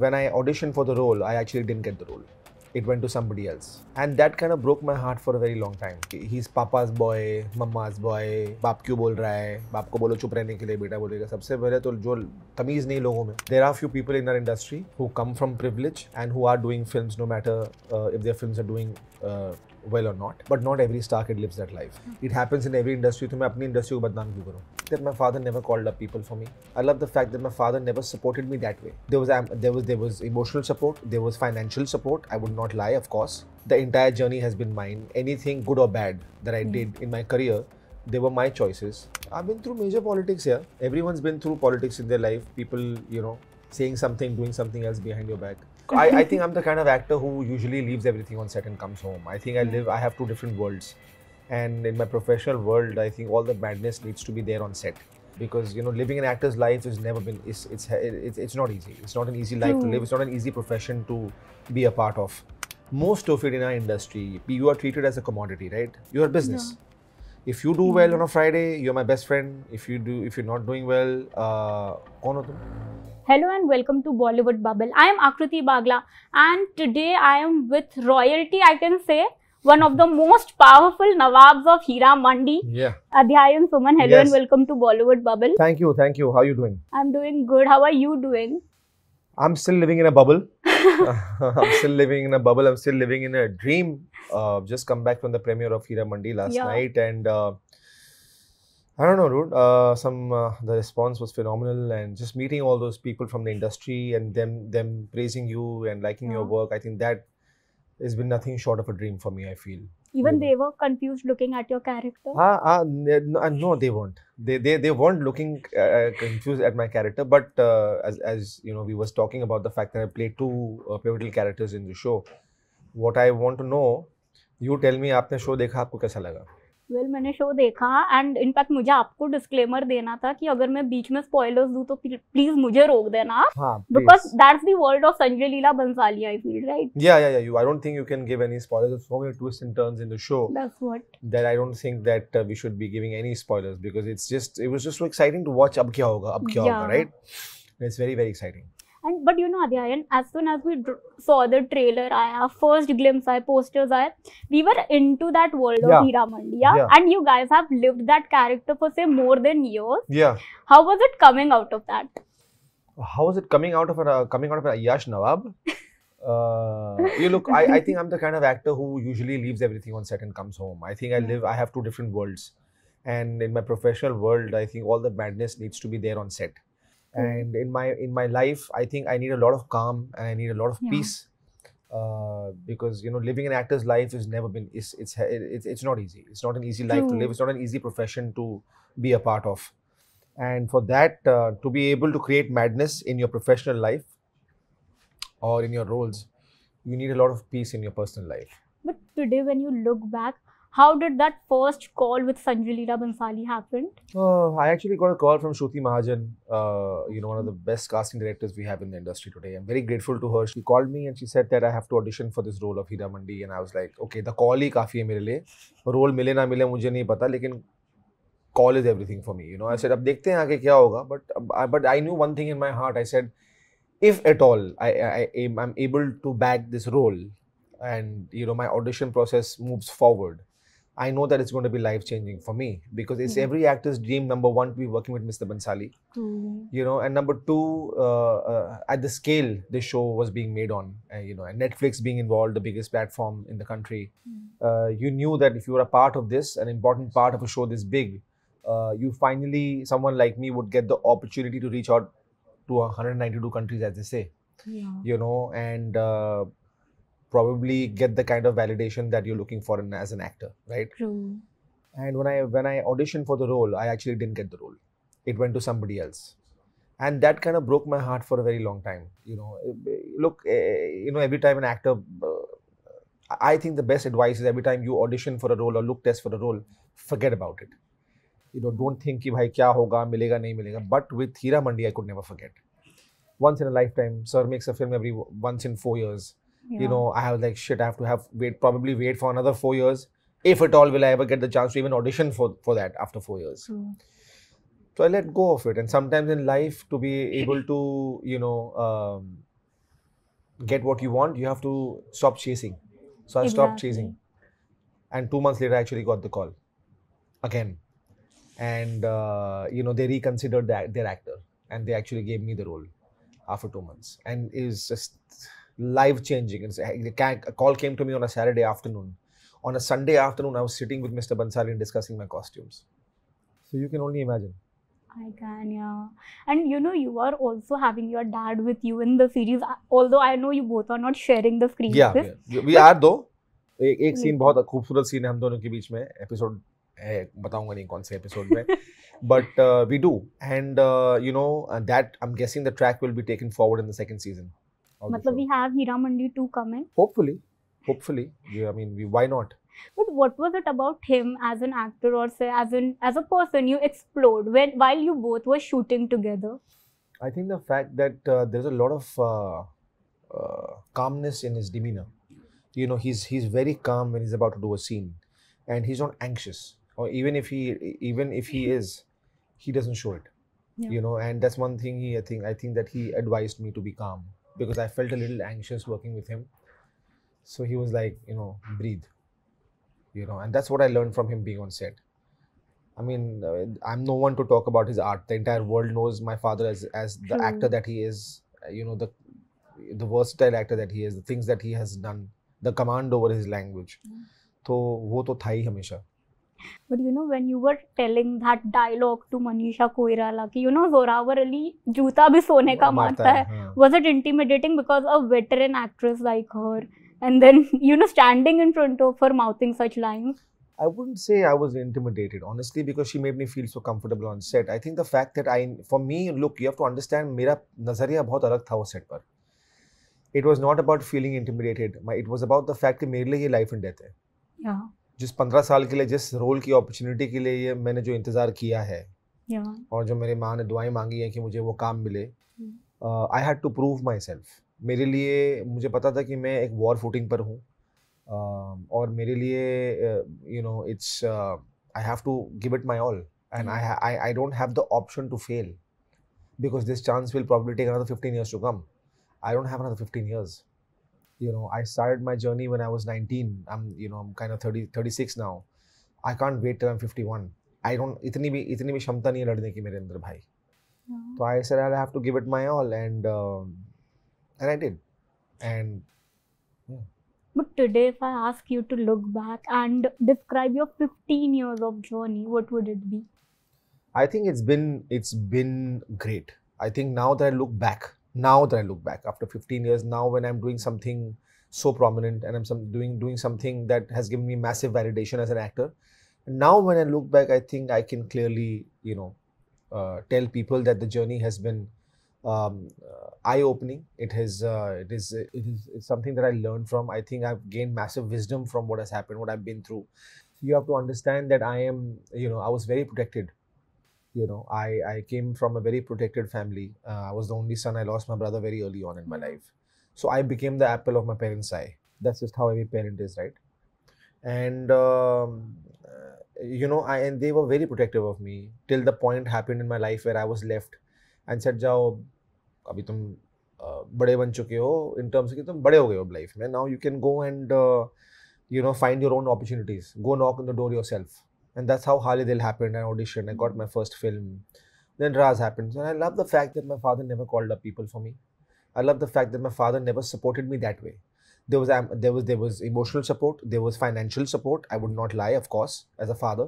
when I auditioned for the role, I actually didn't get the role. It went to somebody else. And that kind of broke my heart for a very long time. He's papa's boy, mama's boy, बाप क्यों बोल रहा है, बाप को बोलो चुप रहने के लिए, बेटा बोलेगा. सबसे पहले तो जो तमीज़ नहीं लोगों में. There are few people in our industry who come from privilege and who are doing films no matter if their films are doing well or not. But not every star kid lives that life. It happens in every industry. तो मैं अपनी industry को बदनाम क्यों करूँ? That my father never called up people for me. I love the fact that my father never supported me that way. There was emotional support. There was financial support. I would not lie, of course. The entire journey has been mine. Anything good or bad that I did in my career, they were my choices. I've been through major politics here. Everyone's been through politics in their life. People, saying something, doing something else behind your back. I think I'm the kind of actor who usually leaves everything on set and comes home. I think I have two different worlds. And in my professional world, I think all the madness needs to be there on set. Because, living an actor's life has never been, it's not easy. It's not an easy life to live. It's not an easy profession to be a part of. Most of it in our industry, you are treated as a commodity, right? You're a business. Yeah. If you do well on a Friday, you're my best friend. If you're not doing well, kaun ho tum? Hello and welcome to Bollywood Bubble. I am Akriti Bagla and today I am with royalty, I can say, one of the most powerful Nawabs of Hira Mandi. Yeah. Adhyayan Suman, hello and welcome to Bollywood Bubble. Thank you. How are you doing? I'm doing good. How are you doing? I'm still living in a bubble. I'm still living in a bubble. I'm still living in a dream. Just come back from the premiere of Hira Mandi last night and I don't know, dude. The response was phenomenal, and just meeting all those people from the industry and them praising you and liking your work, I think that has been nothing short of a dream for me. I feel even they were confused looking at your character. No, they weren't. They weren't looking confused at my character, but as we was talking about the fact that I played two pivotal characters in the show. What I want to know, you tell me, आपने show देखा, आपको कैसा लगा? Well, मैंने show देखा and in fact मुझे आपको disclaimer देना था कि अगर मैं बीच में स्पॉयलर्स दूं तो प्लीज मुझे रोक देना because that's the world of Sanjay Leela Bhansali I feel right I don't think you can give any spoilers. There's so many twists and turns in the show. That's what that I don't think that we should be giving any spoilers because it was just so exciting to watch अब क्या होगा right? It's very very exciting. But Adhyayan, as soon as we saw the trailer, first glimpse, posters, we were into that world of Hira Mandi, and you guys have lived that character for say more than years. Yeah. How was it coming out of that? How was it coming out of an Ayyash Nawab? You look, I think I'm the kind of actor who usually leaves everything on set and comes home. I think I have two different worlds, and in my professional world, I think all the madness needs to be there on set. And in my life, I think I need a lot of calm and I need a lot of peace because living an actor's life has never been it's not easy. It's not an easy life to live. It's not an easy profession to be a part of. And for that to be able to create madness in your professional life or in your roles, you need a lot of peace in your personal life. But today, when you look back, how did that first call with Sanjay Leela Bhansali happen? I actually got a call from Shruti Mahajan, one of the best casting directors we have in the industry today. I'm very grateful to her. She called me and she said that I have to audition for this role of Hira Mandi, and I was like, okay, the call ही काफी है मेरे लिए. Role मिले ना मिले मुझे नहीं पता, लेकिन call is everything for me. I said अब देखते हैं आगे क्या होगा. But I knew one thing in my heart. I said, if at all I'm able to bag this role, and my audition process moves forward, I know that it's going to be life-changing for me because it's every actor's dream, number one, to be working with Mr. Bhansali. And number two, at the scale this show was being made on, and Netflix being involved, the biggest platform in the country, you knew that if you were a part of this, an important part of a show this big, you finally, someone like me would get the opportunity to reach out to 192 countries, as they say, and probably get the kind of validation that you're looking for as an actor, right? True. And when I auditioned for the role, I actually didn't get the role. It went to somebody else, and that kind of broke my heart for a very long time. Look, every time an actor, I think the best advice is every time you audition for a role or look test for a role, forget about it. Don't think कि भाई क्या होगा, मिलेगा नहीं मिलेगा. But with Hira Mandi, I could never forget. Once in a lifetime, Sir makes a film once in 4 years. I was like, shit, I have to probably wait for another 4 years. If at all, will I ever get the chance to even audition for that after 4 years? So I let go of it. And sometimes in life, to be able to, get what you want, you have to stop chasing. So I stopped chasing. And 2 months later, I actually got the call again. And, they reconsidered their actor. And they actually gave me the role after 2 months. And it was just life-changing. A call came to me on a Saturday afternoon. On a Sunday afternoon, I was sitting with Mr. Bansali and discussing my costumes. So you can only imagine. I can, yeah. And you are also having your dad with you in the series. Although I know you both are not sharing the screen. Yeah, we are though. एक scene बहुत खूबसूरत scene है हम दोनों के बीच में. Episode है, बताऊंगा नहीं कौन से एपिसोड में. But we do, and that I'm guessing the track will be taken forward in the second season. मतलब we have Heera Mandi 2 coming. Hopefully. Yeah, I mean, why not? But what was it about him as an actor, or say as a person you explored while you both were shooting together? I think the fact that there's a lot of calmness in his demeanor. He's very calm when he's about to do a scene, and he's not anxious. Or even if he is, he doesn't show it. Yeah. And that's one thing I think that he advised me to be calm, because I felt a little anxious working with him. So he was like, breathe. And that's what I learned from him being on set. I mean, I'm no one to talk about his art. The entire world knows my father as the actor that he is, the versatile actor that he is, the things that he has done, the command over his language. So, wo to tha hi hamesha. But when you were telling that dialogue to Manisha Koirala, ki Zorawar Ali juta bhi sone ka marta hai, was it intimidating because a veteran actress like her, and then standing in front of her mouthing such lines? I wouldn't say I was intimidated, honestly, because she made me feel so comfortable on set. I think the fact that for me, look, you have to understand, mera nazariya bahut alag tha us set par. It was not about feeling intimidated. It was about the fact that मेरे लिए ये life and death है. Yeah. जिस 15 साल के लिए, जिस role की अपॉर्चुनिटी के लिए ये मैंने जो इंतजार किया है, और जो मेरी माँ ने दुआएं मांगी है कि मुझे वो काम मिले, I had to prove myself. मेरे लिए मुझे पता था कि मैं एक वॉर फुटिंग पर हूँ, और मेरे लिए it's I have to give it my all, and I don't have the option to fail, because this chance will probably take another 15 years to come. I don't have another 15 years. I started my journey when I was 19. I'm kind of 36 now. I can't wait till I'm 51. I don't, इतनी भी क्षमता नहीं है लड़ने की मेरे अंदर भाई. So I said I'll have to give it my all, and I did. And yeah. But today, if I ask you to look back and describe your 15 years of journey, what would it be? I think it's been great. I think now that I look back after 15 years, now when I'm doing something so prominent, and I'm doing something that has given me massive validation as an actor, and now when I look back, I think I can clearly tell people that the journey has been eye-opening. It's something that I learned from. I think I've gained massive wisdom from what has happened, what I've been through. You have to understand that I was very protected. I came from a very protected family. I was the only son. I lost my brother very early on in my life. So I became the apple of my parents' eye. That's just how every parent is, right? And, and they were very protective of me till the point happened in my life where I was left and said, "Jao, abhi tum bade ban chuke ho, in terms of कि तुम बड़े हो गए हो life में. Now you can go and find your own opportunities. Go knock on the door yourself." And that's how Hale Dil happened. I auditioned. I got my first film. Then Raz happened. And I love the fact that my father never called up people for me. I love the fact that my father never supported me that way. There was emotional support. There was financial support. I would not lie, of course, as a father.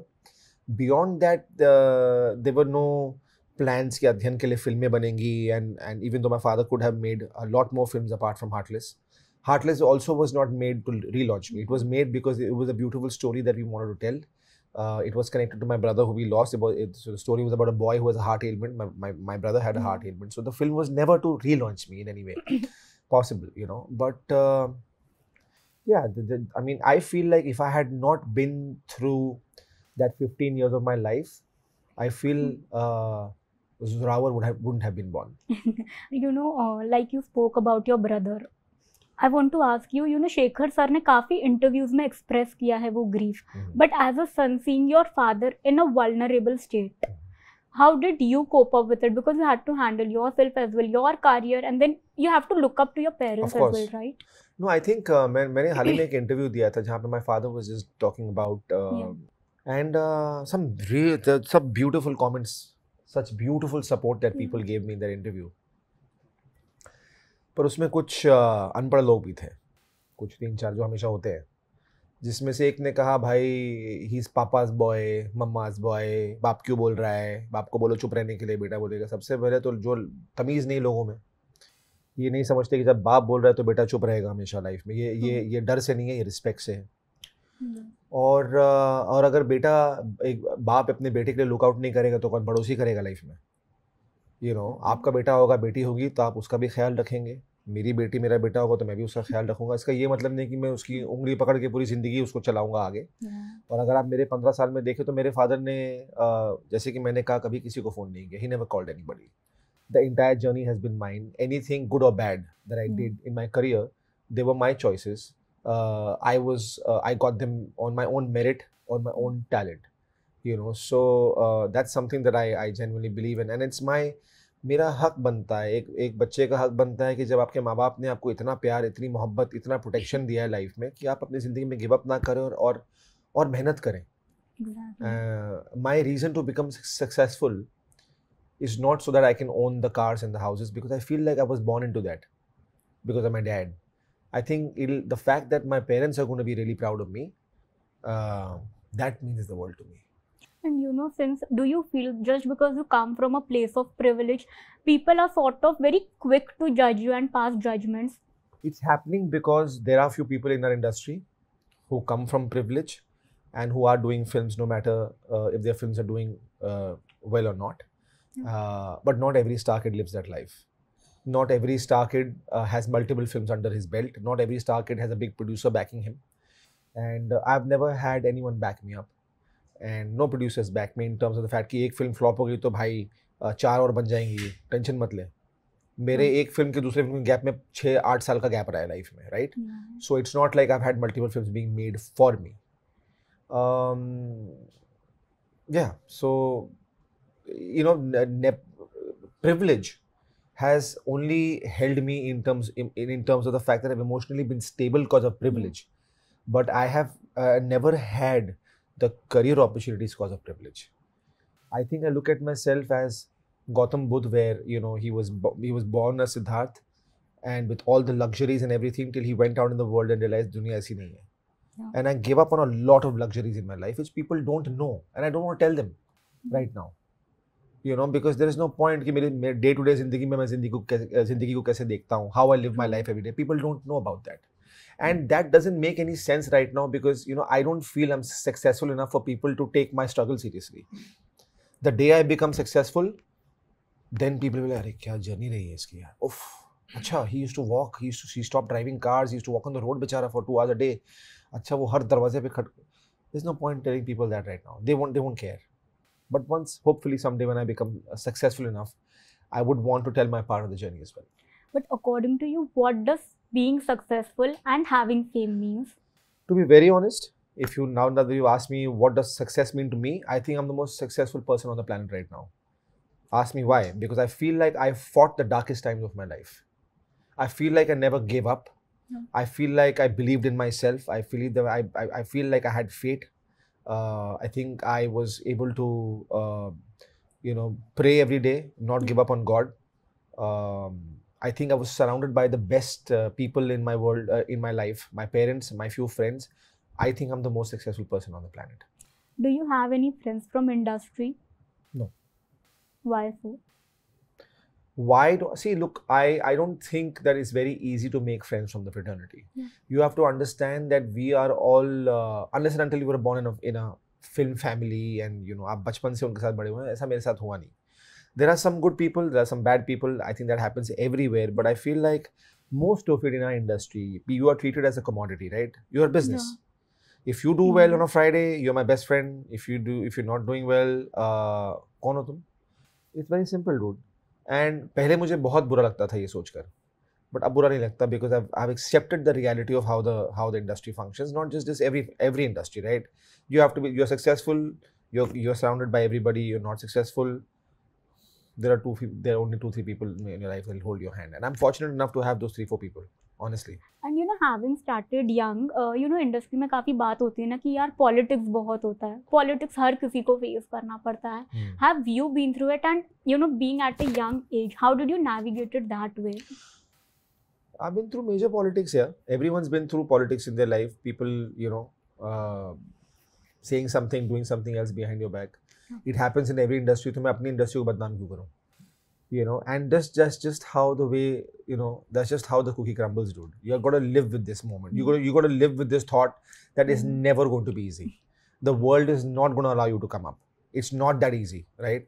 Beyond that, there were no plans कि अध्ययन के लिए फिल्में बनेंगी. And even though my father could have made a lot more films apart from Heartless, Heartless also was not made to relaunch me. It was made because it was a beautiful story that we wanted to tell. It was connected to my brother who we lost. So the story was about a boy who has a heart ailment. My brother had a heart ailment. So the film was never to relaunch me in any way possible, But yeah, I mean, I feel like if I had not been through that 15 years of my life, I feel Zorawar wouldn't have been born. Like you spoke about your brother. I want to ask you, Shekhar sir ने काफी interviews में express किया है वो grief. But as a son, seeing your father in a vulnerable state, how did you cope up with it? Because you had to handle yourself as well, your career, and then you have to look up to your parents as well, right? No, I think मैंने हाल ही में एक interview दिया था जहाँ पे my father was just talking about and some beautiful comments, such beautiful support that people gave me in that interview. पर उसमें कुछ अनपढ़ लोग भी थे, कुछ 3-4 जो हमेशा होते हैं, जिसमें से एक ने कहा भाई he is papa's boy, mama's boy, बाप क्यों बोल रहा है, बाप को बोलो चुप रहने के लिए, बेटा बोलेगा। सबसे पहले तो जो तमीज़ नहीं लोगों में, ये नहीं समझते कि जब बाप बोल रहा है तो बेटा चुप रहेगा हमेशा लाइफ में। ये डर से नहीं है, ये रिस्पेक्ट से है। और अगर बेटा एक बाप अपने बेटे के लिए लुकआउट नहीं करेगा तो कौन पड़ोसी करेगा लाइफ में? आपका बेटा होगा, बेटी होगी तो आप उसका भी ख्याल रखेंगे। मेरी बेटी मेरा बेटा होगा तो मैं भी उसका ख्याल रखूंगा। इसका ये मतलब नहीं कि मैं उसकी उंगली पकड़ के पूरी ज़िंदगी उसको चलाऊंगा आगे। और अगर आप मेरे 15 साल में देखें तो मेरे फादर ने जैसे कि मैंने कहा कभी किसी को फ़ोन नहीं किया। He never called anybody. The entire journey has been mine. Anything good और bad that I did in my career, they were my choices. I got them on my own merit, on my own talent, so that's something that I genuinely believe in, and it's मेरा हक बनता है, एक बच्चे का हक बनता है कि जब आपके माँ बाप ने आपको इतना प्यार, इतनी मोहब्बत, इतना प्रोटेक्शन दिया है लाइफ में कि आप अपनी ज़िंदगी में गिव अप ना करें और मेहनत करें. My reason to become successful is not so that I can own the cars and the houses, because I feel like I was born into that because of my dad. I think the fact that my parents are going to be really proud of me, that means the world to me. And do you feel just because you come from a place of privilege, people are sort of very quick to judge you and pass judgments? It's happening because there are few people in our industry who come from privilege and who are doing films, no matter if their films are doing well or not. But not every star kid lives that life. Not every star kid has multiple films under his belt. Not every star kid has a big producer backing him. And I've never had anyone back me up. And no producers back me in terms of the fact कि एक film flop हो गई तो भाई 4 और बन जाएंगी, tension मत ले. मेरे एक फिल्म के दूसरे फिल्म के गैप में 6-8 साल का गैप रहा है लाइफ में, right? So it's not like I have had multiple films being made for me. So privilege has only held me in terms of the fact that I've emotionally been stable because of privilege. But I have never had the career opportunities because of privilege. I think I look at myself as Gautam Buddha, where he was born as Siddharth, and with all the luxuries and everything, till he went out in the world and realized dunya aisi nahi hai. Yeah. And I gave up on a lot of luxuries in my life which people don't know, and I don't want to tell them right now. Because there is no point कि मेरे day to day ज़िंदगी में मैं ज़िंदगी को कैसे देखता हूँ, how I live my life every day. People don't know about that. And that doesn't make any sense right now because, I don't feel I'm successful enough for people to take my struggle seriously. The day I become successful, then people will be like, क्या journey रही है इसकी यार. Uff, अच्छा, he used to walk, he stopped driving cars, he used to walk on the road बेचारा for 2 hours a day. अच्छा, वो हर दरवाजे पे There's no point telling people that right now. They won't care. But once, hopefully someday when I become successful enough, I would want to tell my part of the journey as well. But according to you, what does being successful and having fame means? To be very honest, now that you ask me what does success mean to me, I think I'm the most successful person on the planet right now. Ask me why. Because I feel like I fought the darkest times of my life. I feel like I never gave up. I feel like I believed in myself. I feel like I had faith. I think I was able to, pray every day, not give up on God. I think I was surrounded by the best people in my world, in my life, my parents, my few friends. I think I'm the most successful person on the planet. Do you have any friends from industry? No. Why so? Look, I don't think that it's very easy to make friends from the fraternity. Yeah. You have to understand that we are all, unless and until you were born in a film family and, आप बचपन से उनके साथ बड़े हुए हैं, ऐसा मेरे साथ हुआ नहीं. There are some good people, there are some bad people. I think that happens everywhere. But I feel like most of it in our industry, you are treated as a commodity, right? You're a business. Yeah. If you do well on a Friday, you're my best friend. If you're not doing well, कौन हो तुम? It's very simple, dude. And पहले मुझे बहुत बुरा लगता था ये सोचकर, but अब बुरा नहीं लगता because I've accepted the reality of how the industry functions. Not just this, every industry, right? You're successful, you're surrounded by everybody. You're not successful, there are only 2-3 people in your life that will hold your hand, and I'm fortunate enough to have those 3-4 people, honestly. And you know, having started young, you know, industry में काफी बात होती है ना कि यार politics बहुत होता है, politics हर किसी को face करना पड़ता है. Have you been through it? And you know, being at a young age, how did you navigate it that way? I've been through major politics, yeah. Everyone's been through politics in their life. People, you know, saying something, doing something else behind your back. It happens in every industry. तो मैं अपनी industry को बदनाम क्यों करूँ? You know, and that's just how the way, you know, that's just how the cookie crumbles, dude. You've got to live with this moment. You got to live with this thought that is never going to be easy. The world is not going to allow you to come up. It's not that easy, right?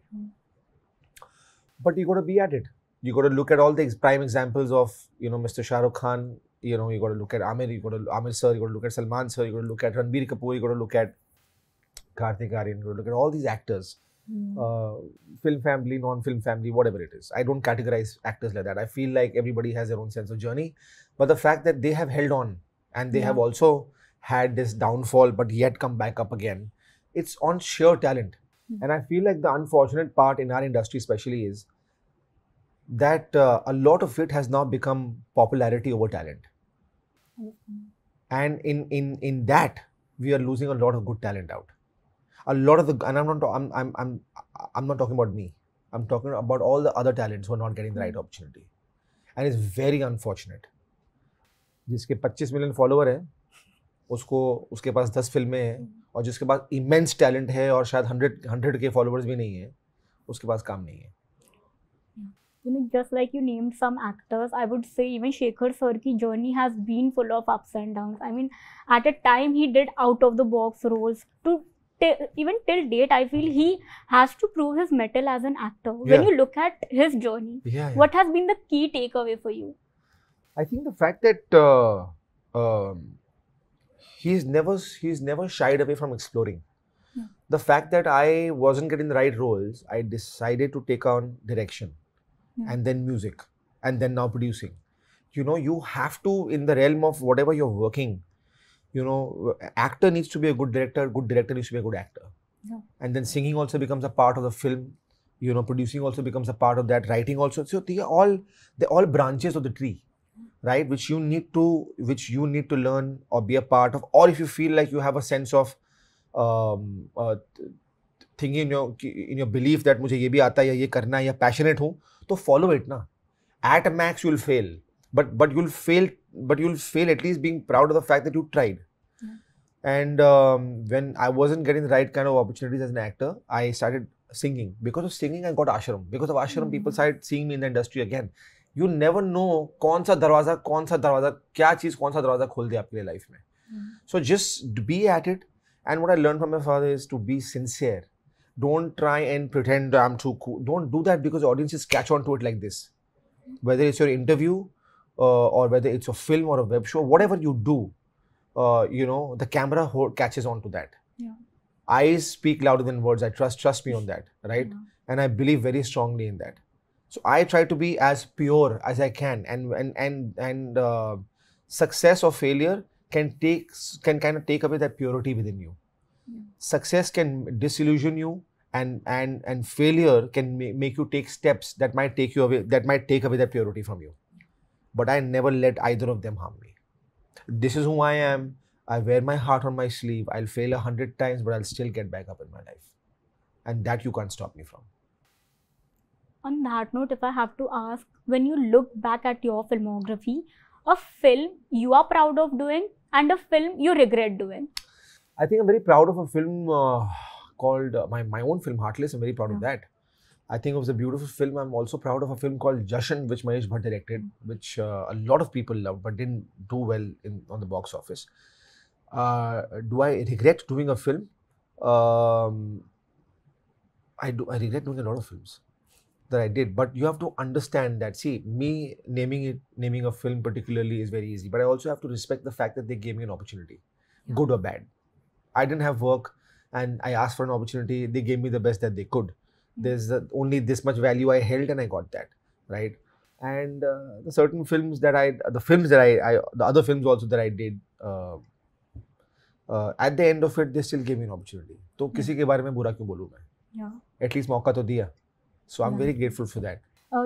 But you got to be at it. You got to look at all the prime examples of, you know, Mr. Shah Rukh Khan. You know, you got to look at Amir. You got to Amir sir. You got to look at Salman sir. You got to look at Ranbir Kapoor. You got to look at Kartik Aaryan. You got to look at all these actors. Film family, non-film family, whatever it is. I don't categorize actors like that. I feel like everybody has their own sense of journey. But the fact that they have held on and they have also had this downfall but yet come back up again, it's on sheer talent. And I feel like the unfortunate part in our industry especially is that a lot of it has now become popularity over talent. And in that, we are losing a lot of good talent out. A lot of the, and I'm not talking about me. I'm talking about all the other talents who are not getting the right opportunity, and it's very unfortunate. जिसके 25 million follower हैं, उसके पास 10 फिल्में हैं, और जिसके पास immense talent है और शायद 100 के followers भी नहीं है, उसके पास काम नहीं है. You know, just like you named some actors, I would say even Shekhar sir ki journey has been full of ups and downs. I mean, at a time he did out of the box roles. Even till date, I feel he has to prove his mettle as an actor. When you look at his journey, what has been the key takeaway for you? I think the fact that he's never shied away from exploring. The fact that I wasn't getting the right roles, I decided to take on direction. And then music, and then now producing. You know, you have to, in the realm of whatever you're working, you know, actor needs to be a good director needs to be a good actor. And then singing also becomes a part of the film, you know, producing also becomes a part of that, writing also. So they're all branches of the tree, right? Which you need to learn or be a part of, or if you feel like you have a sense of thinking in your belief that मुझे ये भी आता है या ये करना है या passionate हूँ, तो follow it ना. At max you'll fail, but you'll fail at least being proud of the fact that you tried. And when I wasn't getting the right kind of opportunities as an actor, I started singing. Because of singing, I got Ashram. Because of Ashram, people started seeing me in the industry again. You never know कौन सा दरवाजा क्या चीज कौन सा दरवाजा खोल दे आपके life में. So just be at it. And what I learned from my father is to be sincere. Don't try and pretend I'm too cool. Don't do that because audiences catch on to it like this. Whether it's your interview or whether it's a film or a web show, whatever you do, you know, the camera catches on to that. Eyes speak louder than words. I trust me on that, right? And I believe very strongly in that. So I try to be as pure as I can, and success or failure can kind of take away that purity within you. Success can disillusion you, and failure can make you take steps that might take away that purity from you. But I never let either of them harm me. This is who I am. I wear my heart on my sleeve. I'll fail 100 times, but I'll still get back up in my life. And that you can't stop me from. On that note, if I have to ask, when you look back at your filmography, a film you are proud of doing and a film you regret doing? I think I'm very proud of a film called, my own film, Heartless. I'm very proud of that. I think it was a beautiful film. I'm also proud of a film called Jashan, which Mahesh Bhatt directed, which a lot of people loved but didn't do well on the box office. Do I regret doing a film? I regret doing a lot of films that I did, but you have to understand that, see, me naming a film particularly is very easy, but I also have to respect the fact that they gave me an opportunity, good or bad. I didn't have work and I asked for an opportunity. They gave me the best that they could. There's only this much value I held and I got that, right? And the certain films that the other films also that I did, at the end of it, they still gave me an opportunity. तो किसी के बारे में बुरा क्यों बोलूँ मैं? At least मौका तो दिया. So I'm very grateful for that.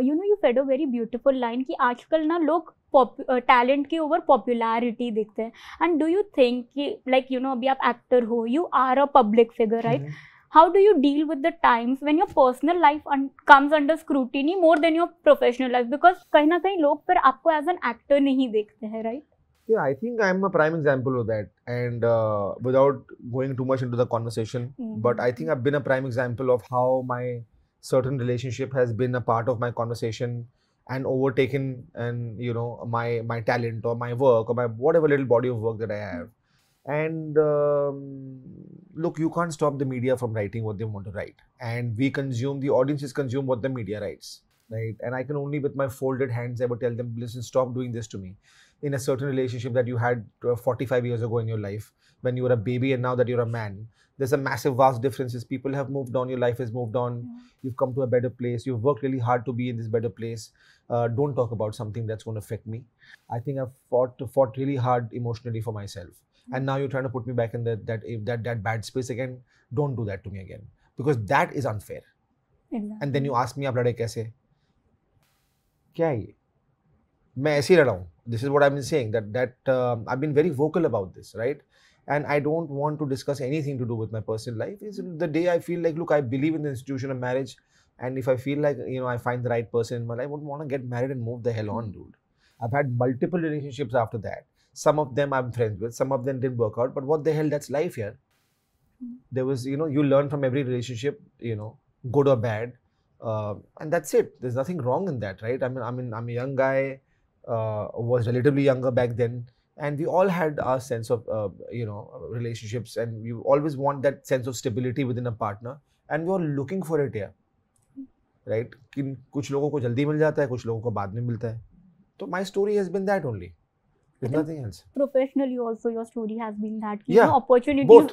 You know, you said a very beautiful line कि आजकल ना लोग टैलेंट के ओवर पॉपुलैरिटी देखते हैं. एंड डू यू थिंक कि लाइक यू नो अभी आप एक्टर हो, you are a public figure, right? How do you deal with the times when your personal life comes under scrutiny more than your professional life? Because कहीं ना कहीं लोग फिर आपको as an actor नहीं देखते हैं, right? Yeah, I think I'm a prime example of that. And without going too much into the conversation, but I think I've been a prime example of how my certain relationship has been a part of my conversation and overtaken, and you know, my talent or my work or my whatever little body of work that I have. And look, you can't stop the media from writing what they want to write, and the audiences consume what the media writes, right? And I can only with my folded hands ever tell them, listen, stop doing this to me. In a certain relationship that you had 45 years ago in your life, when you were a baby and now that you're a man, there's a massive vast differences. People have moved on, your life has moved on, you've come to a better place, you've worked really hard to be in this better place. Don't talk about something that's going to affect me. I think I've fought really hard emotionally for myself. And now you're trying to put me back in that bad space again. Don't do that to me again, because that is unfair. Exactly. And then you ask me, आप लड़े कैसे? क्या है ये? मैं ऐसे ही लड़ा हूँ. This is what I've been saying, that I've been very vocal about this, right? And I don't want to discuss anything to do with my personal life. It's the day I feel like, look, I believe in the institution of marriage, and if I feel like, you know, I find the right person in my life, I would want to get married and move the hell on, dude. I've had multiple relationships after that. Some of them I'm friends with, some of them didn't work out, but what the hell, that's life here. There was, you know, you learn from every relationship, you know, good or bad, and that's it. There's nothing wrong in that, right? I mean, I'm a young guy, was relatively younger back then, and we all had our sense of, you know, relationships, and you always want that sense of stability within a partner, and we're looking for it here, right? कुछ लोगों को जल्दी मिल जाता है, कुछ लोगों को बाद में मिलता है. So my story has been that only. There's nothing else. Professionally also, your story has been that. Yeah, know, opportunities.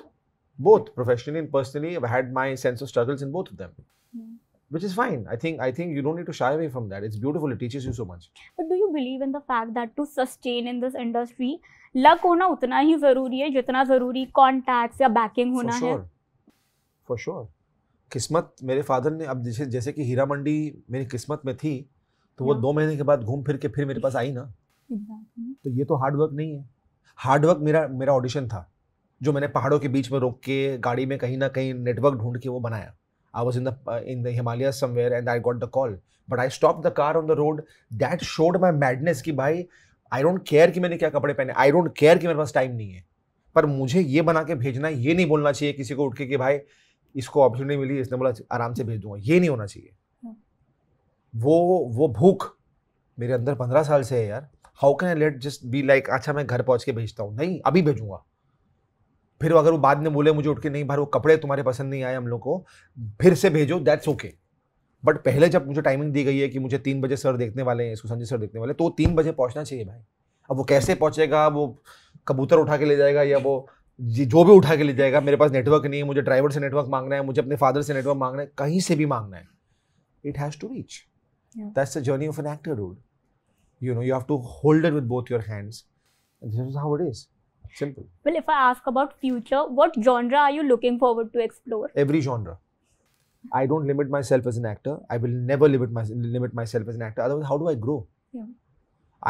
Both professionally and personally, I've had my sense of struggles in both of them, which is fine. I think you don't need to shy away from that. It's beautiful. It teaches you so much. But do you believe in the fact that to sustain in this industry, luck होना उतना ही जरूरी है जितना जरूरी contacts या backing होना है? For sure. किस्मत, मेरे फादर ने, अब जैसे कि हीरा मंडी मेरी किस्मत में थी, तो वो 2 महीने के बाद घूम फिर के फिर मेरे पास आई ना. तो ये तो हार्ड वर्क नहीं है. हार्ड वर्क मेरा ऑडिशन था, जो मैंने पहाड़ों के बीच में रोक के गाड़ी में कहीं ना कहीं नेटवर्क ढूंढ के वो बनाया. I was in the Himalayas somewhere and I got the call, but I stopped the car on the road. That showed my madness कि भाई I don't care कि मैंने क्या कपड़े पहने, I don't care कि मेरे पास टाइम नहीं है, पर मुझे ये बना के भेजना, ये नहीं बोलना चाहिए किसी को उठ के कि भाई इसको अपॉर्चुनिटी मिली, इसने बोला आराम से भेज दूंगा, ये नहीं होना चाहिए. वो भूख मेरे अंदर 15 साल से है यार. How can I let just be like, अच्छा मैं घर पहुंच के भेजता हूँ? नहीं, अभी भेजूंगा. फिर अगर वो बाद में बोले मुझे उठ के, नहीं भाई वो कपड़े तुम्हारे पसंद नहीं आए हम लोग को, फिर से भेजो, दैट्स ओके. बट पहले जब मुझे टाइमिंग दी गई है कि मुझे 3 बजे सर देखने वाले हैं, इसको संजय सर देखने वाले, तो 3 बजे पहुंचना चाहिए भाई. अब वो कैसे पहुंचेगा? वो कबूतर उठा के ले जाएगा या वो जो भी उठा के ले जाएगा. मेरे पास नेटवर्क नहीं है, मुझे ड्राइवर से नेटवर्क मांगना है, मुझे अपने फादर से नेटवर्क मांगना है, कहीं से भी मांगना है. It has to reach. That's the journey of an actor, dude. You know, you have to hold it with both your hands. And this is how it is. Simple. Well, if I ask about future, what genre are you looking forward to explore? Every genre. I don't limit myself as an actor. I will never limit myself as an actor. Otherwise, how do I grow? Yeah.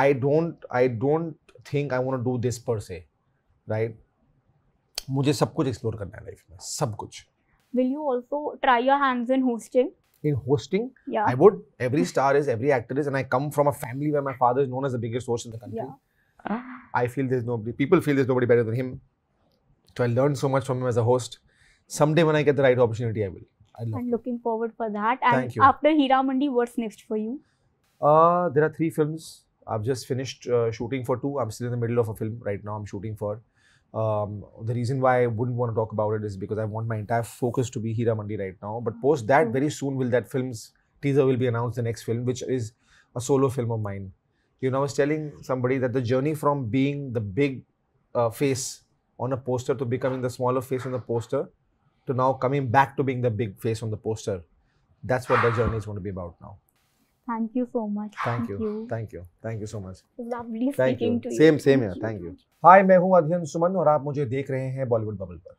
I don't think I want to do this per se, right? मुझे सब कुछ explore करना है life में, सब कुछ. Will you also try your hands in hosting? In hosting, yeah, I would. Every star is, every actor is, and I come from a family where my father is known as the biggest host in the country. Yeah. I feel people feel there's nobody better than him. So I learned so much from him as a host. Someday when I get the right opportunity, I will. I'm looking forward for that. And Thank you. After Hira Mandi, what's next for you? There are 3 films. I've just finished shooting for 2. I'm still in the middle of a film right now. I'm shooting for. The reason why I wouldn't want to talk about it is because I want my entire focus to be Hira Mandi right now. But post that, very soon will that film's teaser will be announced, the next film, which is a solo film of mine. You know, I was telling somebody that the journey from being the big face on a poster to becoming the smaller face on the poster to now coming back to being the big face on the poster, that's what the journey is going to be about now. Thank you so much. Thank you so much. Lovely speaking to you. Same here. Thank you. हाय, मैं हूँ अध्ययन सुमन और आप मुझे देख रहे हैं Bollywood bubble पर.